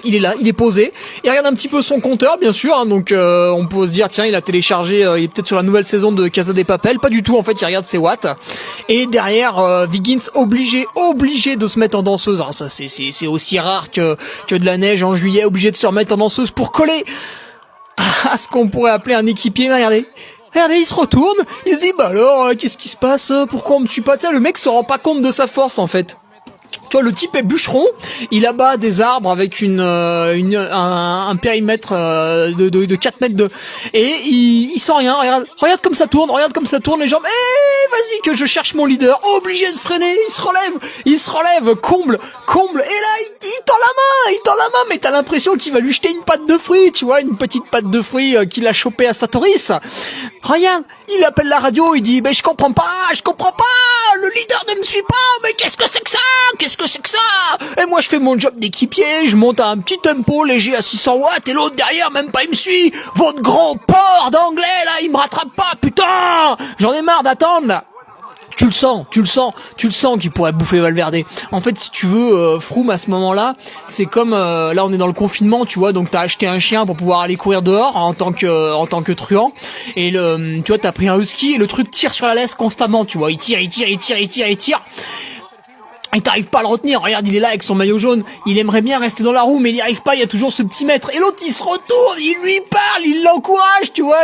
Il est là, il est posé, il regarde un petit peu son compteur bien sûr, hein, donc on peut se dire tiens il a téléchargé, il est peut-être sur la nouvelle saison de Casa des Papel, pas du tout en fait, il regarde ses watts, et derrière Wiggins obligé de se mettre en danseuse, alors ça c'est aussi rare que de la neige en juillet, obligé de se remettre en danseuse pour coller à ce qu'on pourrait appeler un équipier, mais regardez, il se retourne, il se dit bah alors qu'est-ce qui se passe, pourquoi on me suit pas, tiens le mec se rend pas compte de sa force en fait. Tu vois, le type est bûcheron, il abat des arbres avec un périmètre de 4 mètres de... Et il sent rien, regarde comme ça tourne, les jambes, vas-y que je cherche mon leader, obligé de freiner, il se relève, comble, et là il tend la main, mais t'as l'impression qu'il va lui jeter une pâte de fruits, tu vois, une petite pâte de fruits qu'il a chopée à Satoris. Regarde, il appelle la radio, il dit, je comprends pas, le leader ne me suit pas, mais qu'est-ce que c'est que ça? Et moi je fais mon job d'équipier, je monte à un petit tempo léger à 600 watts, et l'autre derrière même pas il me suit, votre gros porc d'anglais là, il me rattrape pas, putain, j'en ai marre d'attendre là. Tu le sens qu'il pourrait bouffer Valverde. En fait, si tu veux, Froome à ce moment-là, c'est comme là on est dans le confinement, tu vois, donc t'as acheté un chien pour pouvoir aller courir dehors en tant que truand, et tu vois, t'as pris un husky et le truc tire sur la laisse constamment, tu vois, il tire. Et t'arrives pas à le retenir, regarde, il est là avec son maillot jaune, il aimerait bien rester dans la roue, mais il y arrive pas, il y a toujours ce petit mètre, et l'autre il se retourne, il lui parle, il l'encourage, tu vois,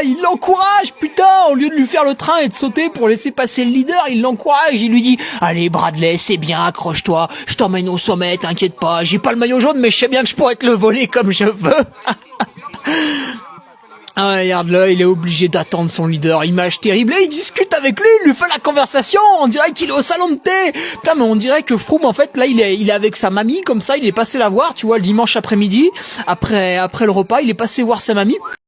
putain, au lieu de lui faire le train et de sauter pour laisser passer le leader, il l'encourage, il lui dit, allez Bradley, c'est bien, accroche-toi, je t'emmène au sommet, t'inquiète pas, j'ai pas le maillot jaune, mais je sais bien que je pourrais te le voler comme je veux. Ah, regarde là, il est obligé d'attendre son leader, image terrible, et il discute avec lui, il lui fait la conversation, on dirait qu'il est au salon de thé. Putain, mais on dirait que Froome, en fait, là, il est avec sa mamie, comme ça, il est passé la voir, tu vois, le dimanche après-midi, après le repas, il est passé voir sa mamie.